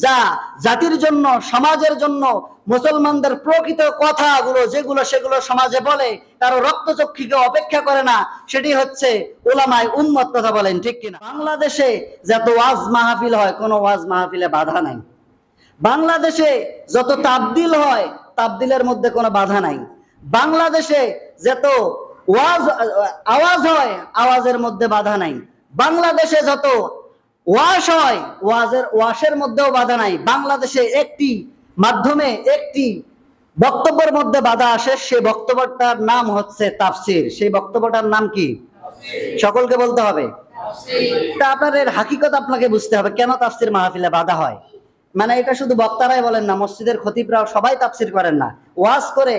যা জাতির জন্য, সমাজের জন্য, মুসলমানদের প্রকৃত কথাগুলো যেগুলো সেগুলো সমাজে বলে, কারো রক্তচক্ষুকে অপেক্ষা করে না, সেটি হচ্ছে উলামায়ে উম্মত। কথা বলেন ঠিক কিনা? বাংলাদেশে যত ওয়াজ মাহফিল হয়, কোনো ওয়াজ মাহফিলে বাধা নাই। বাংলাদেশে যত তাবদিল হয়, তাবদিলের মধ্যে কোনো বাধা নাই। বাংলাদেশে যত আওয়াজ হয়, আওয়াজের মধ্যে বাধা নাই। বাংলাদেশে যত ওয়াশ হয়, ওয়াশের মধ্যেও বাধা নাই। বাংলাদেশে একটি মাধ্যমে, একটি বক্তব্যের মধ্যে বাধা আসে, সেই বক্তব্যটার নাম হচ্ছে তাফসির। সেই বক্তব্যটার নাম কি? সকলকে বলতে হবে। তা আপনার এর হাকিকত আপনাকে বুঝতে হবে, কেন তাফসির মাহফিলে বাধা হয়। মানে এটা শুধু বক্তারাই বলেন না, মসজিদের খতিবরাও সবাই তাফসির করেন না। ওয়াজ করে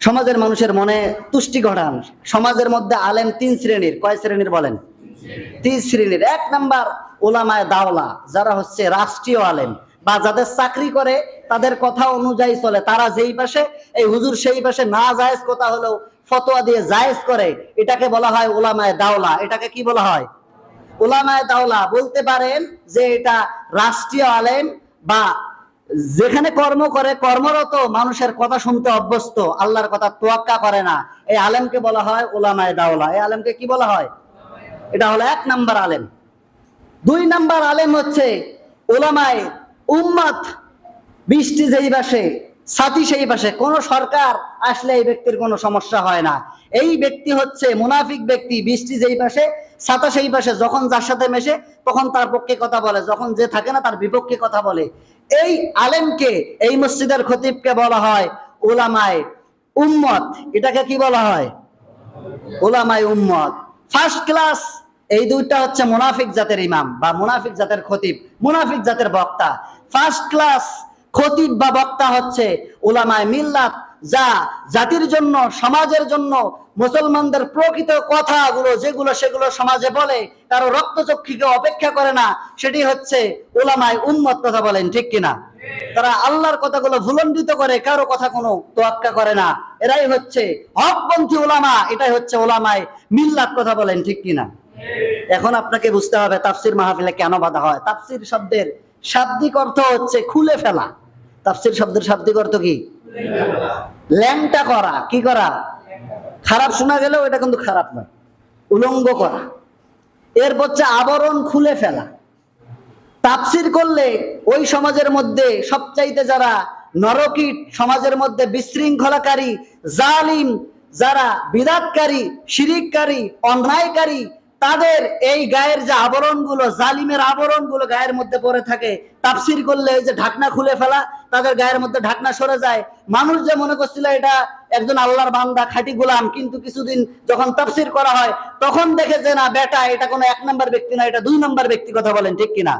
সমাজের মানুষের মনে তুষ্টি ঘটান। সমাজের মধ্যে আলেম তিন শ্রেণীর। কয় শ্রেণীর বলেন? তিন শ্রেণীর। এক নাম্বার উলামায়ে দাওলা, যারা হচ্ছে রাষ্ট্রীয় আলেম বা যাদের চাকরি করে, তাদের কথা অনুযায়ী চলে। তারা যেই পাশে, এই হুজুর সেই পাশে না জায়েজ কথা হলেও ফতোয়া দিয়ে জায়েজ করে, এটাকে বলা হয় উলামায়ে দাওলা। এটাকে কি বলা হয়? উলামায়ে দাওলা। বলতে পারেন যে এটা রাষ্ট্রীয় আলেম বা যেখানে কর্ম করে, কর্মরত মানুষের কথা শুনতে অভ্যস্ত, আল্লাহর কথা তোয়াক্কা করে না, এই আলেমকে বলা হয় উলামায়ে দাওলা। এই আলেমকে কি বলা হয়? এটা হলো এক নাম্বার আলেম। দুই নাম্বার আলেম হচ্ছে উলামায়ে উম্মত। বৃষ্টি যেই পাশে, ছাতি সেই পাশে। কোন সরকার আসলে এই ব্যক্তির কোনো সমস্যা হয় না। এই ব্যক্তি হচ্ছে মুনাফিক ব্যক্তি। বৃষ্টি যেই পাশে, ছাতা সেই পাশে। যখন যার সাথে মেশে তখন তার পক্ষে কথা বলে, যখন যে থাকে না তার বিপক্ষে কথা বলে। এই আলেমকে, এই মসজিদের খতিবকে বলা হয় উলামায়ে উম্মত। এটাকে কি বলা হয়? উলামায়ে উম্মত। ফার্স্ট ক্লাস এই দুইটা হচ্ছে মুনাফিক জাতের ইমাম বা মুনাফিক জাতের খতিব, মুনাফিক জাতের বক্তা। ফার্স্ট ক্লাস খতিব বা বক্তা হচ্ছে উলামায়ে মিল্লাত, যা জাতির জন্য, সমাজের জন্য, মুসলমানদের প্রকৃত কথাগুলো যেগুলো সেগুলো সমাজে বলে, কারো রক্তচক্ষুকে অপেক্ষা করে না, সেটি হচ্ছে উলামায়ে উম্মত। কথা বলেন ঠিক কিনা? তারা আল্লাহর কথাগুলো ভুলণ্ডিত করে, কারো কথা কোনো তোয়াক্কা করে না। এরাই হচ্ছে হকপন্থী উলামা। এটাই হচ্ছে উলামায়ে মিল্লাত। কথা বলেন ঠিক কিনা? এখন আপনাকে বুঝতে হবে তাফসির মাহফিলে কেন বাধা হয়। তাফসির শব্দের শাব্দিক অর্থ হচ্ছে খুলে ফেলা। তাফসির শব্দের শাব্দিক অর্থ কি? ল্যাংটা করা। কি করা? খারাপ শোনা গেলেও এটা কিন্তু খারাপ নয়, উলঙ্গ করা। এর হচ্ছে আবরণ খুলে ফেলা। তাফসির করলে ওই সমাজের মধ্যে সবচাইতে যারা নরকীট, সমাজের মধ্যে বিশৃঙ্খলাকারী, জালিম, যারা বিদাতকারী, শিরিককারী, অন্যায়কারী, তাদের এই গায়ের যে আবরণগুলো, জালিমের আবরণগুলো গায়ের মধ্যে পড়ে থাকে, তাফসির করলে এই যে ঢাকনা খুলে ফেলা, তাদের গায়ের মধ্যে ঢাকনা সরে যায়। মানুষ যে মনে করছিল এটা একজন আল্লাহর বান্দা, খাঁটি গোলাম, কিন্তু কিছুদিন যখন তাফসির করা হয় তখন দেখে যে না বেটা, এটা কোনো এক নাম্বার ব্যক্তি না, এটা দুই নাম্বার ব্যক্তি। কথা বলেন ঠিক কিনা?